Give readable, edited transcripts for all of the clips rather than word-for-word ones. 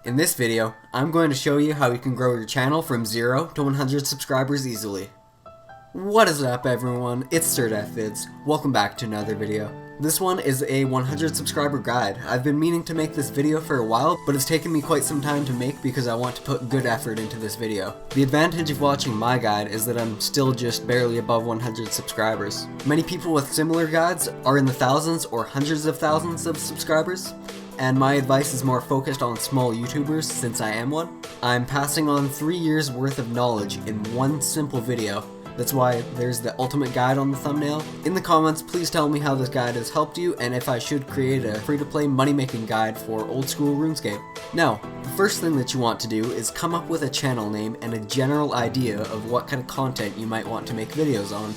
In this video, I'm going to show you how you can grow your channel from 0 to 100 subscribers easily. What is up everyone, it's Sirdeathvids. Welcome back to another video. This one is a 100 subscriber guide. I've been meaning to make this video for a while, but it's taken me quite some time to make because I want to put good effort into this video. The advantage of watching my guide is that I'm still just barely above 100 subscribers. Many people with similar guides are in the thousands or hundreds of thousands of subscribers, and my advice is more focused on small YouTubers since I am one. I'm passing on 3 years worth of knowledge in one simple video. That's why there's the ultimate guide on the thumbnail. In the comments, please tell me how this guide has helped you and if I should create a free-to-play money-making guide for old school RuneScape. Now, the first thing that you want to do is come up with a channel name and a general idea of what kind of content you might want to make videos on.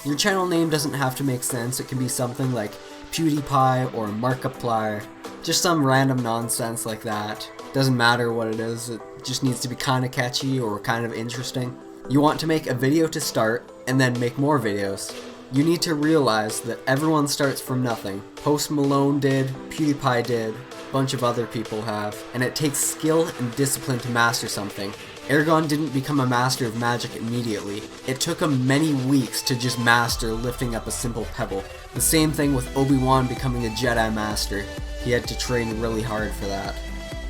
Your channel name doesn't have to make sense. It can be something like PewDiePie or Markiplier. Just some random nonsense like that. Doesn't matter what it is, it just needs to be kind of catchy or kind of interesting. You want to make a video to start, and then make more videos. You need to realize that everyone starts from nothing. Post Malone did, PewDiePie did, a bunch of other people have, and it takes skill and discipline to master something. Eragon didn't become a master of magic immediately. It took him many weeks to just master lifting up a simple pebble. The same thing with Obi-Wan becoming a Jedi Master. He had to train really hard for that.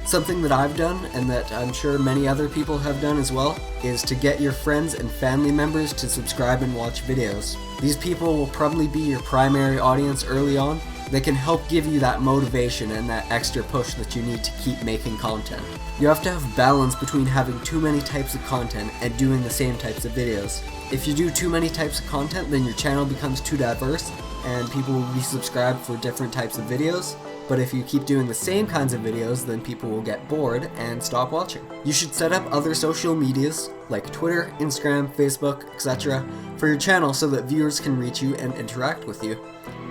Something that I've done, and that I'm sure many other people have done as well, is to get your friends and family members to subscribe and watch videos. These people will probably be your primary audience early on. They can help give you that motivation and that extra push that you need to keep making content. You have to have balance between having too many types of content and doing the same types of videos. If you do too many types of content, then your channel becomes too diverse and people will be subscribed for different types of videos. But if you keep doing the same kinds of videos, then people will get bored and stop watching. You should set up other social medias like Twitter, Instagram, Facebook, etc. for your channel so that viewers can reach you and interact with you.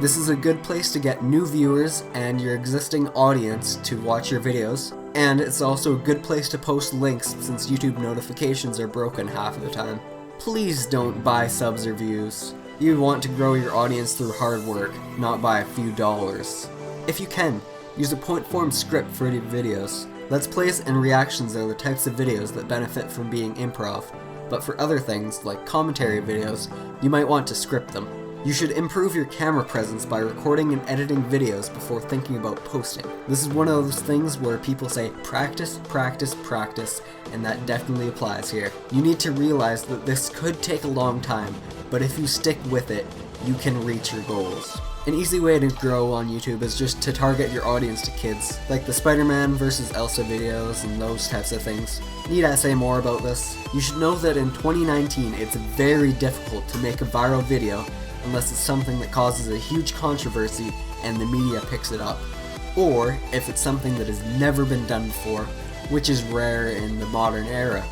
This is a good place to get new viewers and your existing audience to watch your videos, and it's also a good place to post links since YouTube notifications are broken half of the time. Please don't buy subs or views. You want to grow your audience through hard work, not by a few dollars. If you can, use a point form script for your videos. Let's plays and reactions are the types of videos that benefit from being improv, but for other things, like commentary videos, you might want to script them. You should improve your camera presence by recording and editing videos before thinking about posting. This is one of those things where people say practice, practice, practice, and that definitely applies here. You need to realize that this could take a long time, but if you stick with it, you can reach your goals. An easy way to grow on YouTube is just to target your audience to kids, like the Spider-Man vs. Elsa videos and those types of things. Need I say more about this? You should know that in 2019 it's very difficult to make a viral video unless it's something that causes a huge controversy and the media picks it up. Or if it's something that has never been done before, which is rare in the modern era.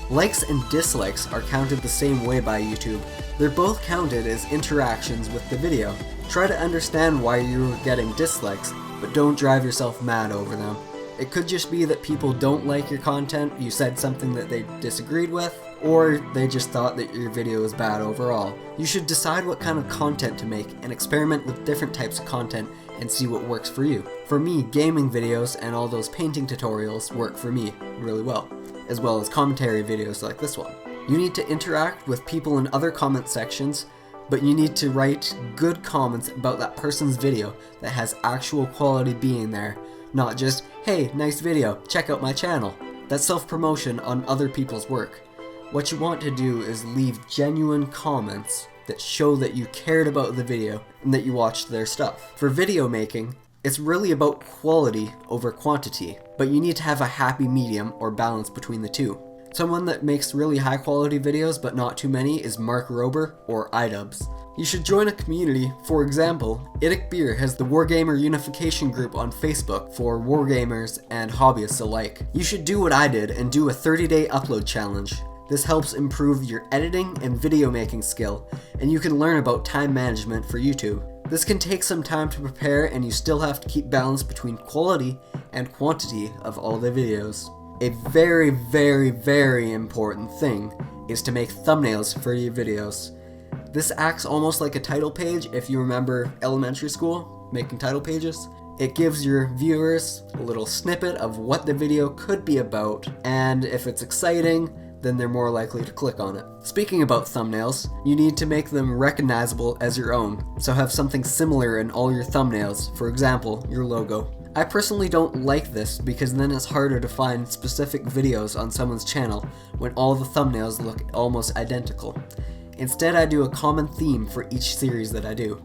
Likes and dislikes are counted the same way by YouTube. They're both counted as interactions with the video. Try to understand why you're getting dislikes, but don't drive yourself mad over them. It could just be that people don't like your content, you said something that they disagreed with, or they just thought that your video was bad overall. You should decide what kind of content to make and experiment with different types of content and see what works for you. For me, gaming videos and all those painting tutorials work for me really well as commentary videos like this one. You need to interact with people in other comment sections, but you need to write good comments about that person's video that has actual quality being there, not just, hey, nice video, check out my channel. That's self-promotion on other people's work. What you want to do is leave genuine comments that show that you cared about the video and that you watched their stuff. For video making, it's really about quality over quantity, but you need to have a happy medium or balance between the two. Someone that makes really high quality videos but not too many is Mark Rober or iDubbbz. You should join a community. For example, Idic Beer has the Wargamer unification group on Facebook for wargamers and hobbyists alike. You should do what I did and do a 30-day upload challenge. This helps improve your editing and video making skill, and you can learn about time management for YouTube. This can take some time to prepare and you still have to keep balance between quality and quantity of all the videos. A very, very, very important thing is to make thumbnails for your videos. This acts almost like a title page if you remember elementary school, making title pages. It gives your viewers a little snippet of what the video could be about, and if it's exciting, then they're more likely to click on it. Speaking about thumbnails, you need to make them recognizable as your own, so have something similar in all your thumbnails, for example, your logo. I personally don't like this because then it's harder to find specific videos on someone's channel when all the thumbnails look almost identical. Instead, I do a common theme for each series that I do.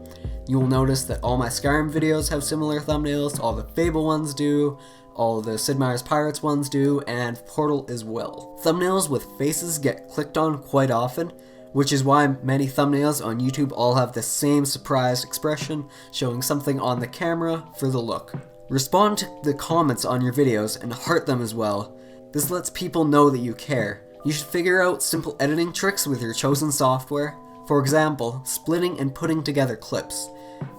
You will notice that all my Skyrim videos have similar thumbnails, all the Fable ones do, all the Sid Meier's Pirates ones do, and Portal as well. Thumbnails with faces get clicked on quite often, which is why many thumbnails on YouTube all have the same surprised expression, showing something on the camera for the look. Respond to the comments on your videos and heart them as well. This lets people know that you care. You should figure out simple editing tricks with your chosen software. For example, splitting and putting together clips.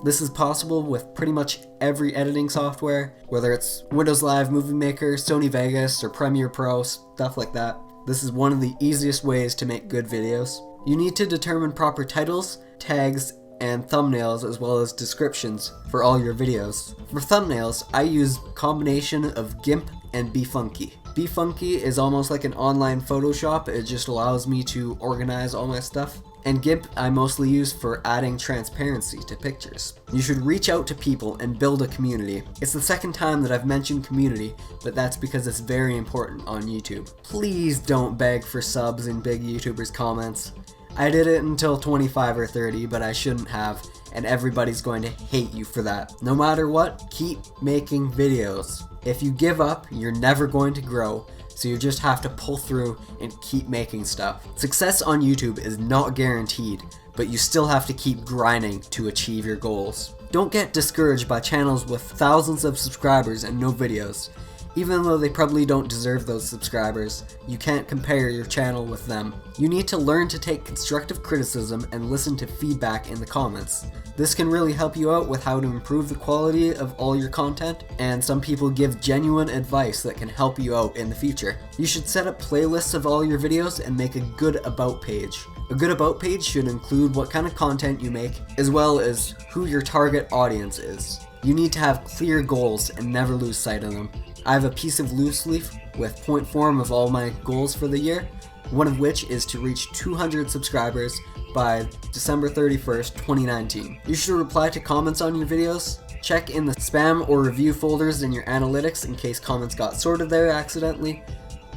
This is possible with pretty much every editing software, whether it's Windows Live Movie Maker, Sony Vegas, or Premiere Pro, stuff like that. This is one of the easiest ways to make good videos. You need to determine proper titles, tags, and thumbnails as well as descriptions for all your videos. For thumbnails, I use a combination of GIMP and Befunky. Befunky is almost like an online Photoshop, it just allows me to organize all my stuff. And GIMP I mostly use for adding transparency to pictures. You should reach out to people and build a community. It's the second time that I've mentioned community, but that's because it's very important on YouTube. Please don't beg for subs in big YouTubers' comments. I did it until 25 or 30, but I shouldn't have, and everybody's going to hate you for that. No matter what, keep making videos. If you give up, you're never going to grow, so you just have to pull through and keep making stuff. Success on YouTube is not guaranteed, but you still have to keep grinding to achieve your goals. Don't get discouraged by channels with thousands of subscribers and no videos. Even though they probably don't deserve those subscribers, you can't compare your channel with them. You need to learn to take constructive criticism and listen to feedback in the comments. This can really help you out with how to improve the quality of all your content, and some people give genuine advice that can help you out in the future. You should set up playlists of all your videos and make a good about page. A good about page should include what kind of content you make, as well as who your target audience is. You need to have clear goals and never lose sight of them. I have a piece of loose leaf with point form of all my goals for the year, one of which is to reach 200 subscribers by December 31st, 2019. You should reply to comments on your videos, check in the spam or review folders in your analytics in case comments got sorted there accidentally,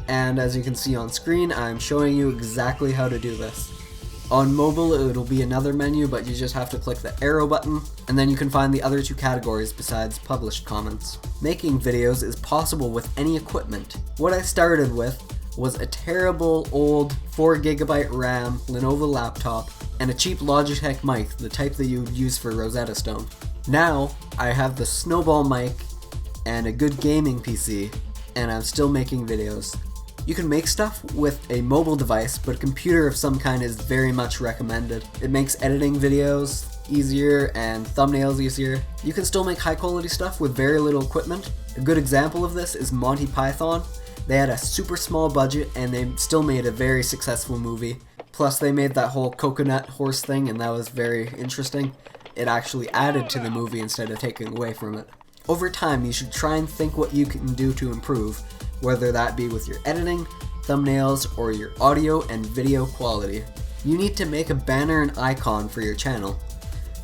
and as you can see on screen, I'm showing you exactly how to do this. On mobile, it'll be another menu, but you just have to click the arrow button, and then you can find the other two categories besides published comments. Making videos is possible with any equipment. What I started with was a terrible old 4GB RAM Lenovo laptop and a cheap Logitech mic, the type that you would use for Rosetta Stone. Now, I have the Snowball mic and a good gaming PC, and I'm still making videos. You can make stuff with a mobile device, but a computer of some kind is very much recommended. It makes editing videos easier and thumbnails easier. You can still make high quality stuff with very little equipment. A good example of this is Monty Python. They had a super small budget and they still made a very successful movie. Plus they made that whole coconut horse thing, and that was very interesting. It actually added to the movie instead of taking away from it. Over time, you should try and think what you can do to improve, whether that be with your editing, thumbnails, or your audio and video quality. You need to make a banner and icon for your channel.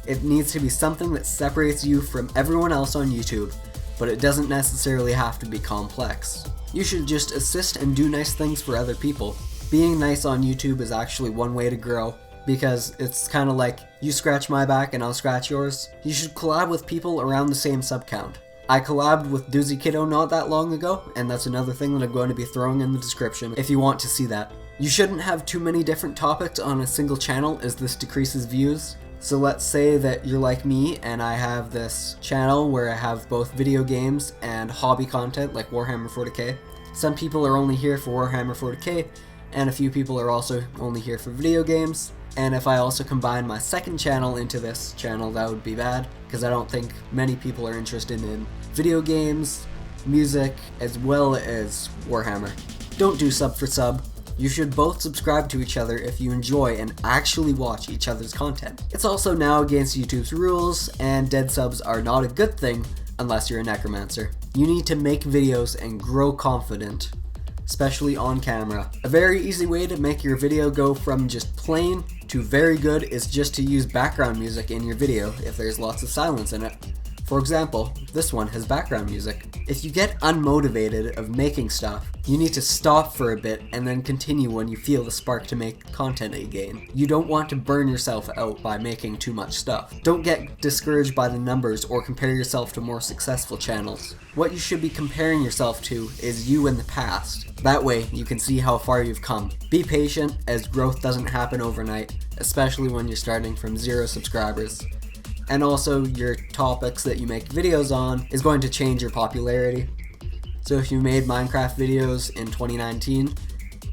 It needs to be something that separates you from everyone else on YouTube, but it doesn't necessarily have to be complex. You should just assist and do nice things for other people. Being nice on YouTube is actually one way to grow, because it's kind of like you scratch my back and I'll scratch yours. You should collab with people around the same sub count. I collabed with DoozyKiddo not that long ago, and that's another thing that I'm going to be throwing in the description if you want to see that. You shouldn't have too many different topics on a single channel, as this decreases views. So let's say that you're like me and I have this channel where I have both video games and hobby content like Warhammer 40k. Some people are only here for Warhammer 40k, and a few people are also only here for video games. And if I also combine my second channel into this channel, that would be bad, because I don't think many people are interested in video games, music, as well as Warhammer. Don't do sub for sub. You should both subscribe to each other if you enjoy and actually watch each other's content. It's also now against YouTube's rules, and dead subs are not a good thing, unless you're a necromancer. You need to make videos and grow confident, especially on camera. A very easy way to make your video go from just plain to very good is just to use background music in your video if there's lots of silence in it. For example, this one has background music. If you get unmotivated of making stuff, you need to stop for a bit and then continue when you feel the spark to make content again. You don't want to burn yourself out by making too much stuff. Don't get discouraged by the numbers or compare yourself to more successful channels. What you should be comparing yourself to is you in the past. That way you can see how far you've come. Be patient, as growth doesn't happen overnight, especially when you're starting from 0 subscribers. And also, your topics that you make videos on is going to change your popularity. So if you made Minecraft videos in 2019,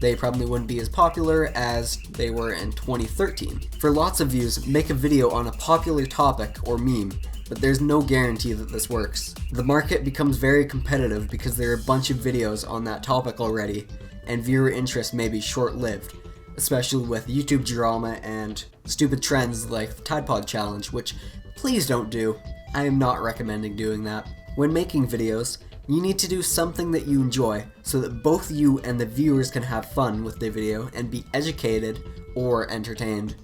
they probably wouldn't be as popular as they were in 2013. For lots of views, make a video on a popular topic or meme, but there's no guarantee that this works. The market becomes very competitive because there are a bunch of videos on that topic already, and viewer interest may be short-lived, especially with YouTube drama and stupid trends like the Tide Pod Challenge, which please don't do. I am not recommending doing that. When making videos, you need to do something that you enjoy so that both you and the viewers can have fun with the video and be educated or entertained.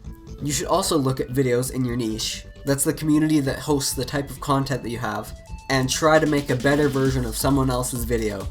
You should also look at videos in your niche. That's the community that hosts the type of content that you have, and try to make a better version of someone else's video.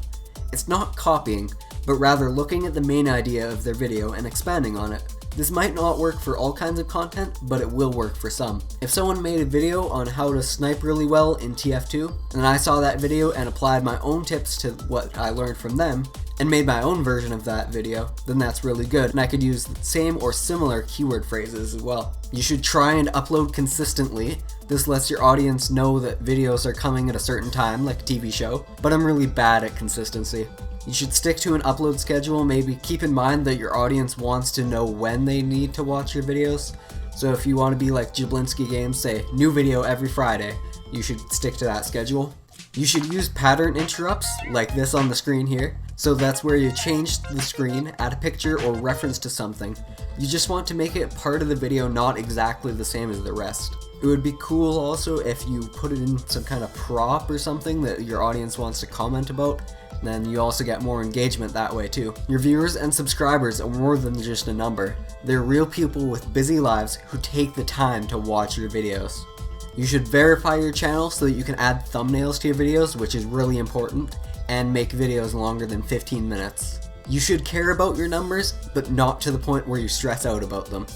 It's not copying, but rather looking at the main idea of their video and expanding on it. This might not work for all kinds of content, but it will work for some. If someone made a video on how to snipe really well in TF2, and I saw that video and applied my own tips to what I learned from them, and made my own version of that video, then that's really good, and I could use the same or similar keyword phrases as well. You should try and upload consistently. This lets your audience know that videos are coming at a certain time, like a TV show, but I'm really bad at consistency. You should stick to an upload schedule. Maybe keep in mind that your audience wants to know when they need to watch your videos. So if you want to be like Jablinski Games, say new video every Friday, you should stick to that schedule. You should use pattern interrupts like this on the screen here. So that's where you change the screen, add a picture or reference to something. You just want to make it part of the video, not exactly the same as the rest. It would be cool also if you put it in some kind of prop or something that your audience wants to comment about. Then you also get more engagement that way too. Your viewers and subscribers are more than just a number. They're real people with busy lives who take the time to watch your videos. You should verify your channel so that you can add thumbnails to your videos, which is really important, and make videos longer than 15 minutes. You should care about your numbers, but not to the point where you stress out about them.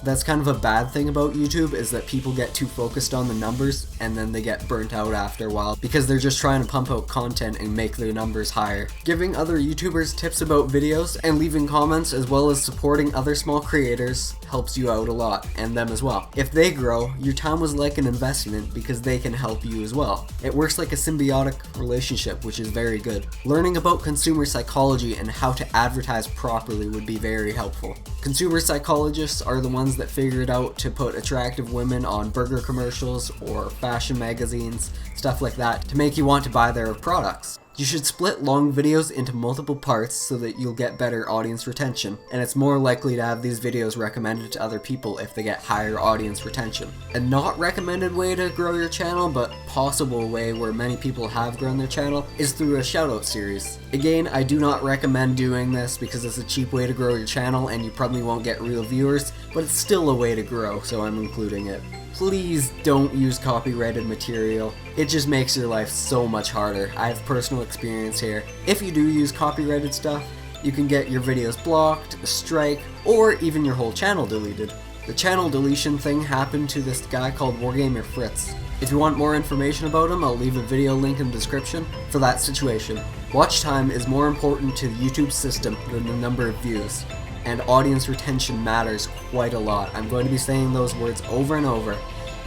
That's kind of a bad thing about YouTube, is that people get too focused on the numbers and then they get burnt out after a while because they're just trying to pump out content and make their numbers higher. Giving other YouTubers tips about videos and leaving comments as well as supporting other small creators helps you out a lot, and them as well. If they grow, your time was like an investment because they can help you as well. It works like a symbiotic relationship, which is very good. Learning about consumer psychology and how to advertise properly would be very helpful. Consumer psychologists are the ones that figured out to put attractive women on burger commercials or fashion magazines, stuff like that, to make you want to buy their products. You should split long videos into multiple parts so that you'll get better audience retention, and it's more likely to have these videos recommended to other people if they get higher audience retention. A not recommended way to grow your channel, but possible way where many people have grown their channel, is through a shoutout series. Again, I do not recommend doing this because it's a cheap way to grow your channel and you probably won't get real viewers, but it's still a way to grow, so I'm including it. Please don't use copyrighted material. It just makes your life so much harder. I have personal experience here. If you do use copyrighted stuff, you can get your videos blocked, a strike, or even your whole channel deleted. The channel deletion thing happened to this guy called Wargamer Fritz. If you want more information about him, I'll leave a video link in the description for that situation. Watch time is more important to the YouTube system than the number of views, and audience retention matters quite a lot. I'm going to be saying those words over and over,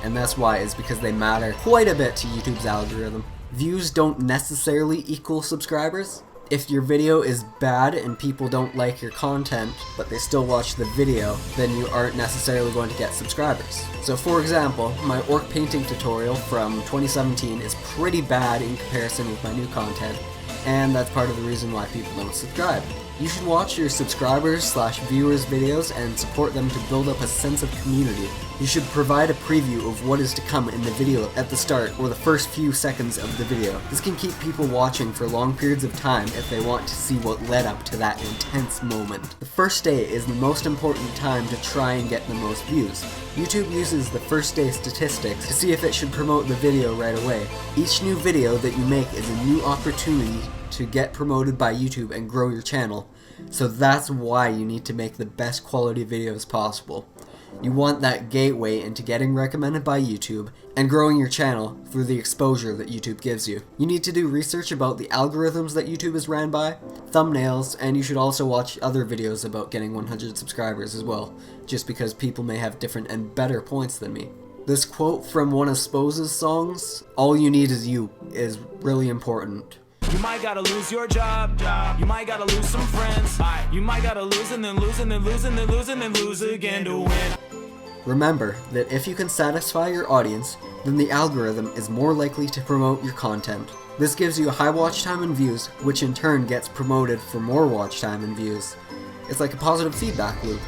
and that's why, is because they matter quite a bit to YouTube's algorithm. Views don't necessarily equal subscribers. If your video is bad and people don't like your content, but they still watch the video, then you aren't necessarily going to get subscribers. So for example, my orc painting tutorial from 2017 is pretty bad in comparison with my new content, and that's part of the reason why people don't subscribe. You should watch your subscribers/viewers videos and support them to build up a sense of community. You should provide a preview of what is to come in the video at the start or the first few seconds of the video. This can keep people watching for long periods of time if they want to see what led up to that intense moment. The first day is the most important time to try and get the most views. YouTube uses the first day statistics to see if it should promote the video right away. Each new video that you make is a new opportunity to get promoted by YouTube and grow your channel. So that's why you need to make the best quality videos possible. You want that gateway into getting recommended by YouTube and growing your channel through the exposure that YouTube gives you. You need to do research about the algorithms that YouTube is ran by, thumbnails, and you should also watch other videos about getting 100 subscribers as well, just because people may have different and better points than me. This quote from one of Spose's songs, "All you need is you," is really important. You might gotta lose your job. You might gotta lose some friends. You might gotta lose and then lose and then lose and then lose and then lose again to win. Remember that if you can satisfy your audience, then the algorithm is more likely to promote your content. This gives you a high watch time and views, which in turn gets promoted for more watch time and views. It's like a positive feedback loop.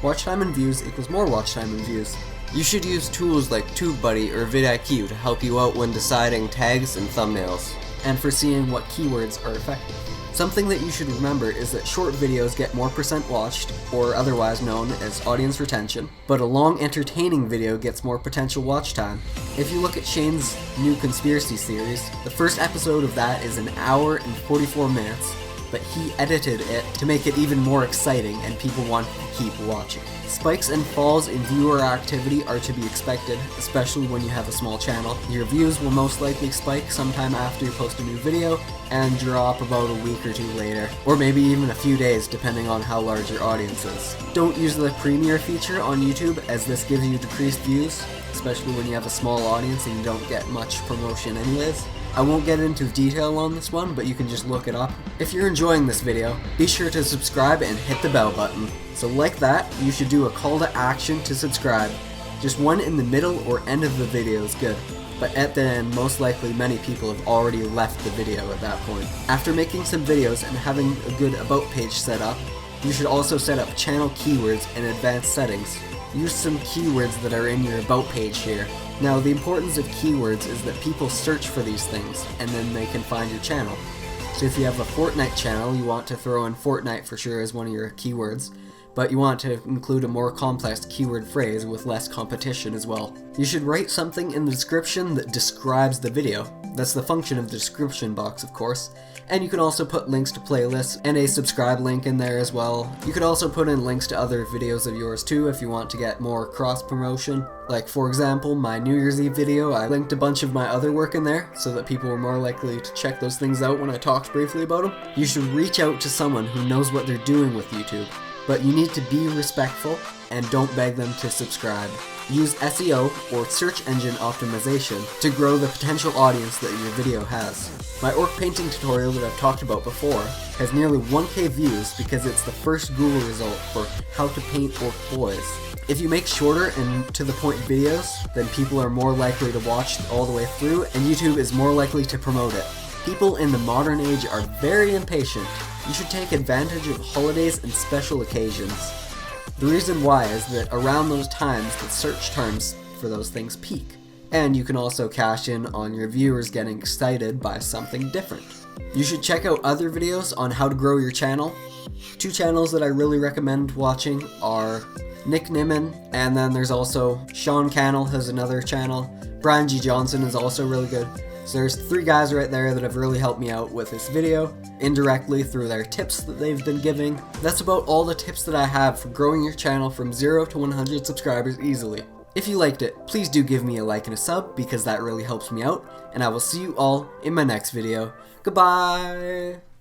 Watch time and views equals more watch time and views. You should use tools like TubeBuddy or vidIQ to help you out when deciding tags and thumbnails, and for seeing what keywords are effective. Something that you should remember is that short videos get more % watched, or otherwise known as audience retention, but a long entertaining video gets more potential watch time. If you look at Shane's new conspiracy series, the first episode of that is an hour and 44 minutes, but he edited it to make it even more exciting and people want to keep watching. Spikes and falls in viewer activity are to be expected, especially when you have a small channel. Your views will most likely spike sometime after you post a new video and drop about a week or two later, or maybe even a few days depending on how large your audience is. Don't use the premiere feature on YouTube, as this gives you decreased views, especially when you have a small audience and you don't get much promotion anyways. I won't get into detail on this one, but you can just look it up. If you're enjoying this video, be sure to subscribe and hit the bell button. So like that, you should do a call to action to subscribe. Just one in the middle or end of the video is good, but at the end, most likely many people have already left the video at that point. After making some videos and having a good about page set up, you should also set up channel keywords and advanced settings. Use some keywords that are in your about page here. Now, the importance of keywords is that people search for these things, and then they can find your channel. So if you have a Fortnite channel, you want to throw in Fortnite for sure as one of your keywords, but you want to include a more complex keyword phrase with less competition as well. You should write something in the description that describes the video. That's the function of the description box, of course. And you can also put links to playlists and a subscribe link in there as well. You could also put in links to other videos of yours too if you want to get more cross promotion. Like for example, my New Year's Eve video, I linked a bunch of my other work in there so that people were more likely to check those things out when I talked briefly about them. You should reach out to someone who knows what they're doing with YouTube, but you need to be respectful and don't beg them to subscribe. Use SEO or search engine optimization to grow the potential audience that your video has. My orc painting tutorial that I've talked about before has nearly 1K views because it's the first Google result for how to paint orc boys. If you make shorter and to the point videos, then people are more likely to watch all the way through and YouTube is more likely to promote it. People in the modern age are very impatient. You should take advantage of holidays and special occasions. The reason why is that around those times the search terms for those things peak. And you can also cash in on your viewers getting excited by something different. You should check out other videos on how to grow your channel. 2 channels that I really recommend watching are Nimmin, and then there's also Cannell has another channel. Brian G. Johnson is also really good. So there's 3 guys right there that have really helped me out with this video, indirectly through their tips that they've been giving. That's about all the tips that I have for growing your channel from 0 to 100 subscribers easily. If you liked it, please do give me a like and a sub because that really helps me out, and I will see you all in my next video. Goodbye!